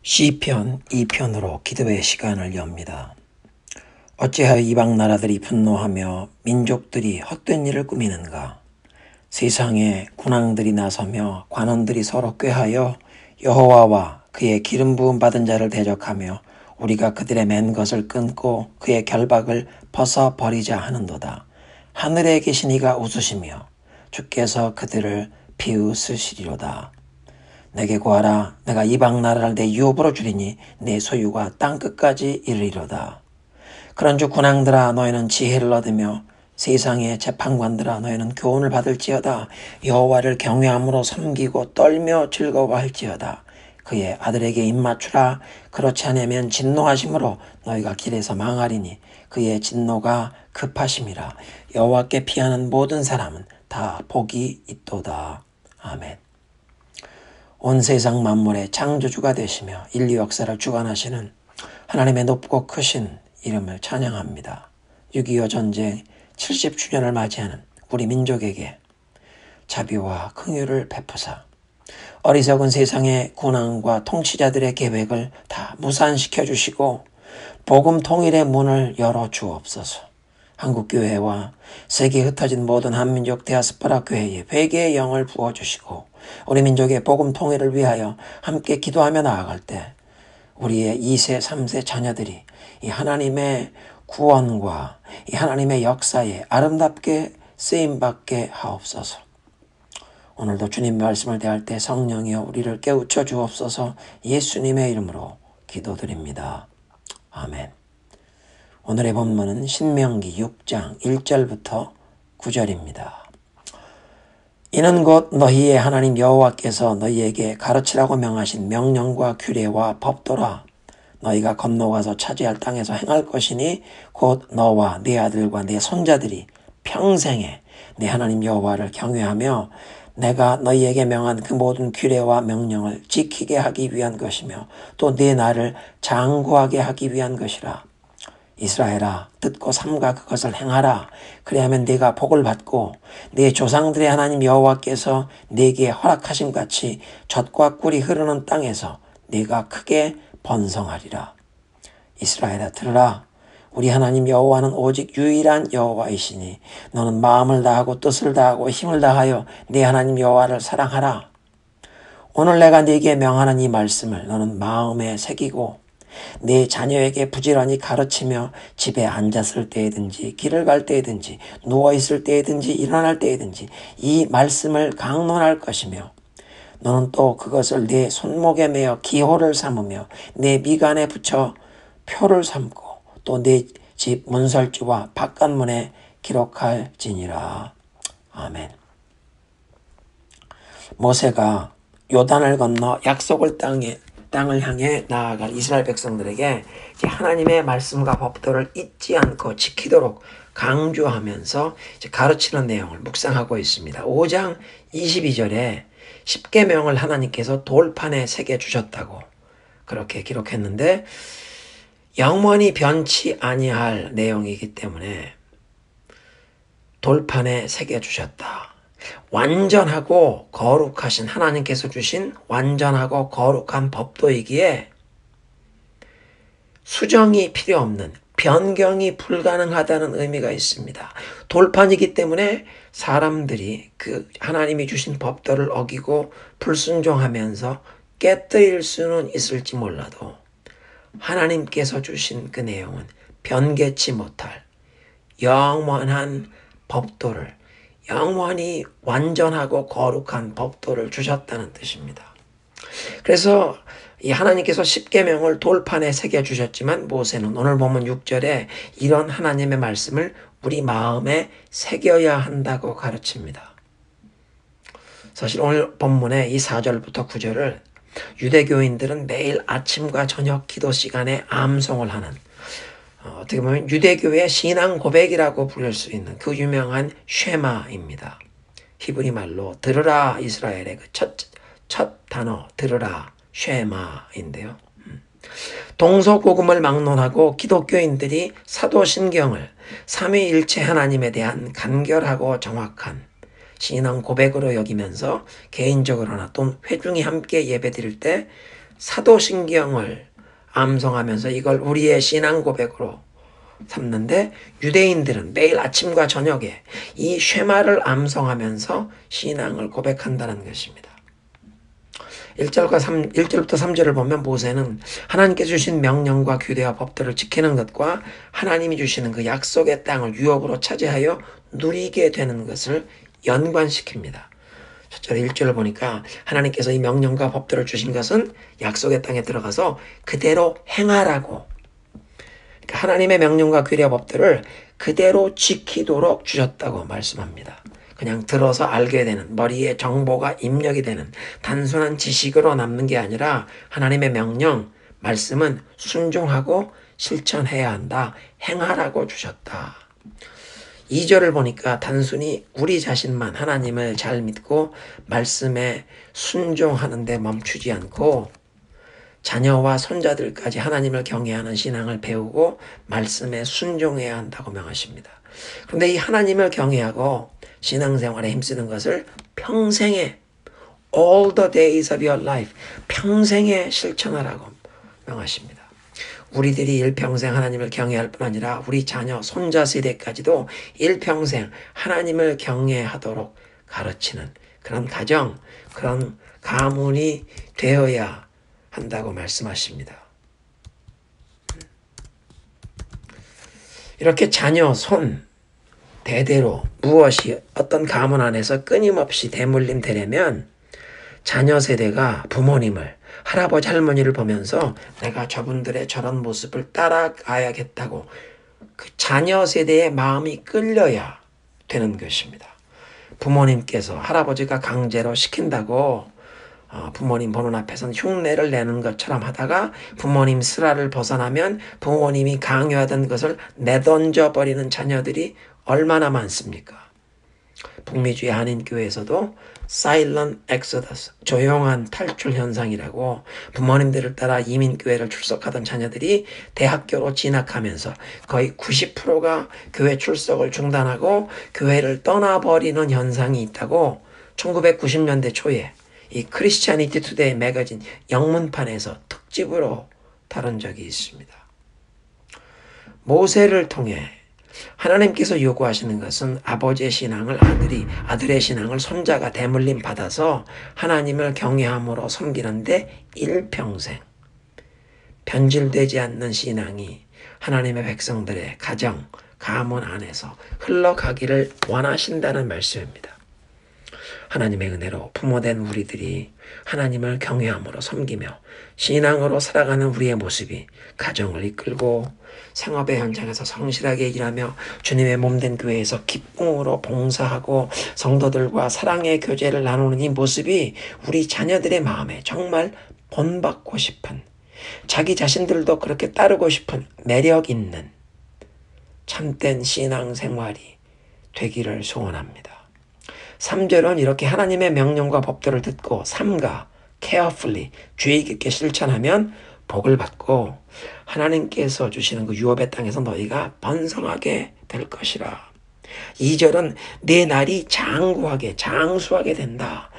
시편 2편으로 기도의 시간을 엽니다. 어찌하여 이방 나라들이 분노하며 민족들이 헛된 일을 꾸미는가? 세상에 군왕들이 나서며 관원들이 서로 꾀하여 여호와와 그의 기름 부음 받은 자를 대적하며 우리가 그들의 맨 것을 끊고 그의 결박을 벗어버리자 하는도다. 하늘에 계신 이가 웃으시며 주께서 그들을 비웃으시리로다. 내게 구하라. 내가 이방 나라를 내 유업으로 주리니 내 소유가 땅끝까지 이르리로다. 그런즉 군왕들아 너희는 지혜를 얻으며 세상의 재판관들아 너희는 교훈을 받을지어다. 여호와를 경외함으로 섬기고 떨며 즐거워할지어다. 그의 아들에게 입맞추라. 그렇지 않으면 진노하심으로 너희가 길에서 망하리니 그의 진노가 급하심이라. 여호와께 피하는 모든 사람은 다 복이 있도다. 아멘. 온 세상 만물의 창조주가 되시며 인류 역사를 주관하시는 하나님의 높고 크신 이름을 찬양합니다. 6.25 전쟁 70주년을 맞이하는 우리 민족에게 자비와 긍휼을 베푸사 어리석은 세상의 군왕과 통치자들의 계획을 다 무산시켜 주시고 복음 통일의 문을 열어 주옵소서. 한국교회와 세계에 흩어진 모든 한민족 디아스포라 교회에 회개의 영을 부어주시고 우리 민족의 복음 통일을 위하여 함께 기도하며 나아갈 때 우리의 2세, 3세 자녀들이 이 하나님의 구원과 이 하나님의 역사에 아름답게 쓰임받게 하옵소서. 오늘도 주님 말씀을 대할 때 성령이여 우리를 깨우쳐 주옵소서. 예수님의 이름으로 기도드립니다. 아멘. 오늘의 본문은 신명기 6장 1절부터 9절입니다. 이는 곧 너희의 하나님 여호와께서 너희에게 가르치라고 명하신 명령과 규례와 법도라. 너희가 건너가서 차지할 땅에서 행할 것이니 곧 너와 네 아들과 네 손자들이 평생에 네 하나님 여호와를 경외하며 내가 너희에게 명한 그 모든 규례와 명령을 지키게 하기 위한 것이며 또 네 나를 장구하게 하기 위한 것이라. 이스라엘아 듣고 삼가 그것을 행하라. 그리하면 네가 복을 받고 네 조상들의 하나님 여호와께서 네게 허락하신 같이 젖과 꿀이 흐르는 땅에서 네가 크게 번성하리라. 이스라엘아 들으라. 우리 하나님 여호와는 오직 유일한 여호와이시니 너는 마음을 다하고 뜻을 다하고 힘을 다하여 네 하나님 여호와를 사랑하라. 오늘 내가 네게 명하는 이 말씀을 너는 마음에 새기고 네 자녀에게 부지런히 가르치며 집에 앉았을 때이든지 길을 갈 때이든지 누워있을 때이든지 일어날 때이든지 이 말씀을 강론할 것이며 너는 또 그것을 네 손목에 매어 기호를 삼으며 네 미간에 붙여 표를 삼고 또 네 집 문설주와 바깥문에 기록할지니라. 아멘. 모세가 요단을 건너 약속을 땅을 향해 나아갈 이스라엘 백성들에게 하나님의 말씀과 법도를 잊지 않고 지키도록 강조하면서 가르치는 내용을 묵상하고 있습니다. 5장 22절에 10계명을 하나님께서 돌판에 새겨 주셨다고 그렇게 기록했는데 영원히 변치 아니할 내용이기 때문에 돌판에 새겨 주셨다. 완전하고 거룩하신 하나님께서 주신 완전하고 거룩한 법도이기에 수정이 필요 없는 변경이 불가능하다는 의미가 있습니다. 돌판이기 때문에 사람들이 그 하나님이 주신 법도를 어기고 불순종하면서 깨뜨릴 수는 있을지 몰라도 하나님께서 주신 그 내용은 변개치 못할 영원한 법도를 영원히 완전하고 거룩한 법도를 주셨다는 뜻입니다. 그래서 이 하나님께서 10계명을 돌판에 새겨주셨지만 모세는 오늘 본문 6절에 이런 하나님의 말씀을 우리 마음에 새겨야 한다고 가르칩니다. 사실 오늘 본문의 이 4절부터 9절을 유대교인들은 매일 아침과 저녁 기도 시간에 암송을 하는 어떻게 보면 유대교의 신앙 고백이라고 부를 수 있는 그 유명한 쉐마입니다. 히브리 말로 들으라 이스라엘의 그 첫 단어 들으라 쉐마인데요. 동서고금을 막론하고 기독교인들이 사도신경을 삼위일체 하나님에 대한 간결하고 정확한 신앙 고백으로 여기면서 개인적으로나 또 회중이 함께 예배드릴 때 사도신경을 암송하면서 이걸 우리의 신앙 고백으로 삼는데, 유대인들은 매일 아침과 저녁에 이 쉐마를 암송하면서 신앙을 고백한다는 것입니다. 1절부터 3절을 보면 모세는 하나님께서 주신 명령과 규례와 법들을 지키는 것과 하나님이 주시는 그 약속의 땅을 유업으로 차지하여 누리게 되는 것을 연관시킵니다. 첫째 1절을 보니까 하나님께서 이 명령과 법들을 주신 것은 약속의 땅에 들어가서 그대로 행하라고, 그러니까 하나님의 명령과 규례와 법들을 그대로 지키도록 주셨다고 말씀합니다. 그냥 들어서 알게 되는, 머리에 정보가 입력이 되는 단순한 지식으로 남는 게 아니라 하나님의 명령, 말씀은 순종하고 실천해야 한다. 행하라고 주셨다. 2절을 보니까 단순히 우리 자신만 하나님을 잘 믿고 말씀에 순종하는 데 멈추지 않고 자녀와 손자들까지 하나님을 경외하는 신앙을 배우고 말씀에 순종해야 한다고 명하십니다. 그런데 이 하나님을 경외하고 신앙생활에 힘쓰는 것을 평생에, all the days of your life, 평생에 실천하라고 명하십니다. 우리들이 일평생 하나님을 경외할 뿐 아니라 우리 자녀, 손자 세대까지도 일평생 하나님을 경외하도록 가르치는 그런 가정, 그런 가문이 되어야 한다고 말씀하십니다. 이렇게 자녀, 손, 대대로 무엇이 어떤 가문 안에서 끊임없이 대물림 되려면 자녀 세대가 부모님을, 할아버지 할머니를 보면서 내가 저분들의 저런 모습을 따라가야겠다고 그 자녀 세대의 마음이 끌려야 되는 것입니다. 부모님께서 할아버지가 강제로 시킨다고 부모님 보는 앞에서는 흉내를 내는 것처럼 하다가 부모님 슬라를 벗어나면 부모님이 강요하던 것을 내던져버리는 자녀들이 얼마나 많습니까? 북미주의 한인교회에서도 Silent Exodus, 조용한 탈출 현상이라고 부모님들을 따라 이민교회를 출석하던 자녀들이 대학교로 진학하면서 거의 90%가 교회 출석을 중단하고 교회를 떠나버리는 현상이 있다고 1990년대 초에 이 크리스티애니티 투데이 매거진 영문판에서 특집으로 다룬 적이 있습니다. 모세를 통해 하나님께서 요구하시는 것은 아버지의 신앙을 아들의 신앙을 손자가 대물림 받아서 하나님을 경외함으로 섬기는데 일평생 변질되지 않는 신앙이 하나님의 백성들의 가정, 가문 안에서 흘러가기를 원하신다는 말씀입니다. 하나님의 은혜로 부모된 우리들이 하나님을 경외함으로 섬기며 신앙으로 살아가는 우리의 모습이 가정을 이끌고 생업의 현장에서 성실하게 일하며 주님의 몸된 교회에서 기쁨으로 봉사하고 성도들과 사랑의 교제를 나누는 이 모습이 우리 자녀들의 마음에 정말 본받고 싶은, 자기 자신들도 그렇게 따르고 싶은 매력 있는 참된 신앙생활이 되기를 소원합니다. 3절은 이렇게 하나님의 명령과 법도를 듣고 삼가 carefully 주의 깊게 실천하면 복을 받고 하나님께서 주시는 그 유업의 땅에서 너희가 번성하게 될 것이라. 2절은 내 날이 장구하게 장수하게 된다.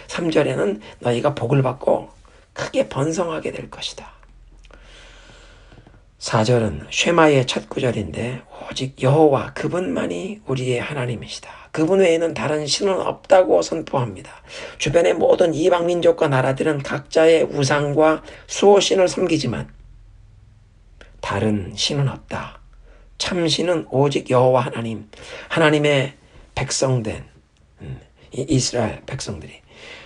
3절에는 너희가 복을 받고 크게 번성하게 될 것이다. 4절은 쉐마의 첫 구절인데 오직 여호와 그분만이 우리의 하나님이시다. 그분 외에는 다른 신은 없다고 선포합니다. 주변의 모든 이방 민족과 나라들은 각자의 우상과 수호신을 섬기지만 다른 신은 없다. 참신은 오직 여호와 하나님, 하나님의 백성된 이스라엘 백성들이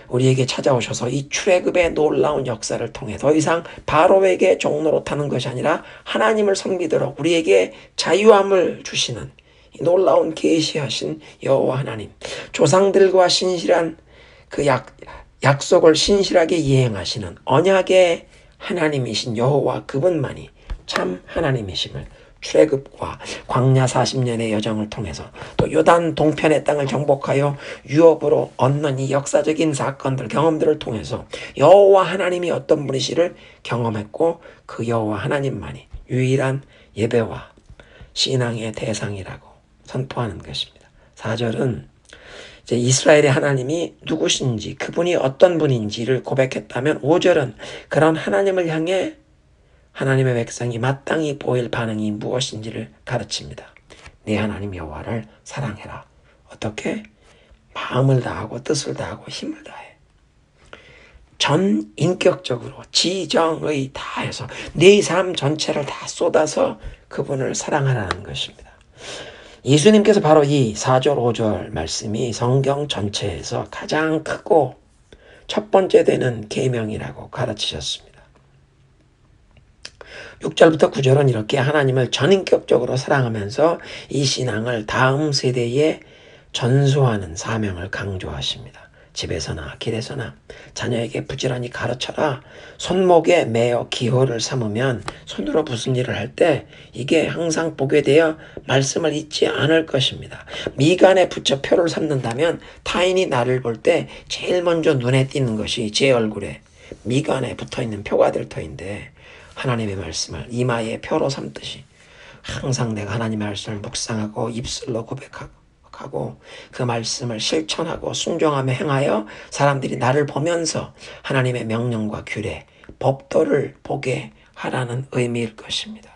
우리에게 찾아오셔서 이 출애굽의 놀라운 역사를 통해 더 이상 바로에게 종노로 타는 것이 아니라 하나님을 섬기도록 우리에게 자유함을 주시는 이 놀라운 계시하신 여호와 하나님, 조상들과 신실한 그 약속을 신실하게 이행하시는 언약의 하나님이신 여호와 그분만이 참 하나님이심을 출애굽과 광야 40년의 여정을 통해서 또 요단 동편의 땅을 정복하여 유업으로 얻는 이 역사적인 사건들, 경험들을 통해서 여호와 하나님이 어떤 분이시를 경험했고 그 여호와 하나님만이 유일한 예배와 신앙의 대상이라고 선포하는 것입니다. 4절은 이제 이스라엘의 하나님이 누구신지, 그분이 어떤 분인지를 고백했다면 5절은 그런 하나님을 향해 하나님의 백성이 마땅히 보일 반응이 무엇인지를 가르칩니다. 네 하나님 여호와를 사랑해라. 어떻게? 마음을 다하고 뜻을 다하고 힘을 다해. 전 인격적으로 지정의 다해서 네 삶 전체를 다 쏟아서 그분을 사랑하라는 것입니다. 예수님께서 바로 이 4절 5절 말씀이 성경 전체에서 가장 크고 첫 번째 되는 계명이라고 가르치셨습니다. 6절부터 9절은 이렇게 하나님을 전인격적으로 사랑하면서 이 신앙을 다음 세대에 전수하는 사명을 강조하십니다. 집에서나 길에서나 자녀에게 부지런히 가르쳐라. 손목에 매어 기호를 삼으면 손으로 무슨 일을 할 때 이게 항상 보게 되어 말씀을 잊지 않을 것입니다. 미간에 붙여 표를 삼는다면 타인이 나를 볼 때 제일 먼저 눈에 띄는 것이 제 얼굴에 미간에 붙어있는 표가 될 터인데 하나님의 말씀을 이마에 표로 삼듯이 항상 내가 하나님의 말씀을 묵상하고 입술로 고백하고 그 말씀을 실천하고 순종하며 행하여 사람들이 나를 보면서 하나님의 명령과 규례, 법도를 보게 하라는 의미일 것입니다.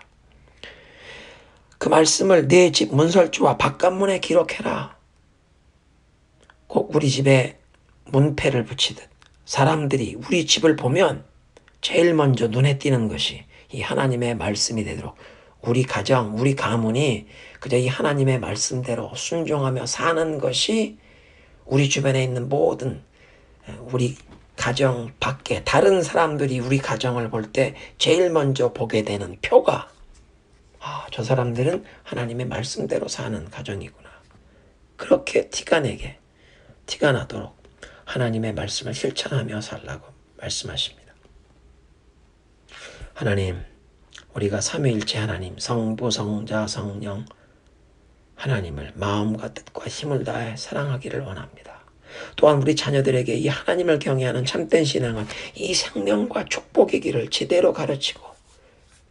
그 말씀을 내 집 문설주와 바깥문에 기록해라. 꼭 우리 집에 문패를 붙이듯 사람들이 우리 집을 보면 제일 먼저 눈에 띄는 것이 이 하나님의 말씀이 되도록 우리 가정, 우리 가문이 그저 이 하나님의 말씀대로 순종하며 사는 것이 우리 주변에 있는 모든 우리 가정 밖에 다른 사람들이 우리 가정을 볼 때 제일 먼저 보게 되는 표가 저 사람들은 하나님의 말씀대로 사는 가정이구나. 그렇게 티가 나도록 하나님의 말씀을 실천하며 살라고 말씀하십니다. 하나님, 우리가 삼위일체 하나님, 성부, 성자, 성령 하나님을 마음과 뜻과 힘을 다해 사랑하기를 원합니다. 또한 우리 자녀들에게 이 하나님을 경외하는 참된 신앙은 이 생명과 축복이기를 제대로 가르치고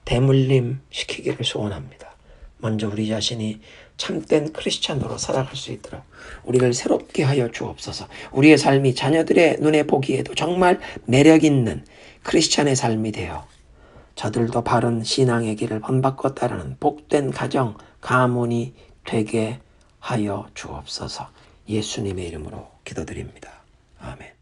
대물림 시키기를 소원합니다. 먼저 우리 자신이 참된 크리스찬으로 살아갈 수 있도록 우리를 새롭게 하여 주옵소서. 우리의 삶이 자녀들의 눈에 보기에도 정말 매력 있는 크리스찬의 삶이 되어 저들도 바른 신앙의 길을 본받고 따르는 복된 가정, 가문이 되게 하여 주옵소서. 예수님의 이름으로 기도드립니다. 아멘.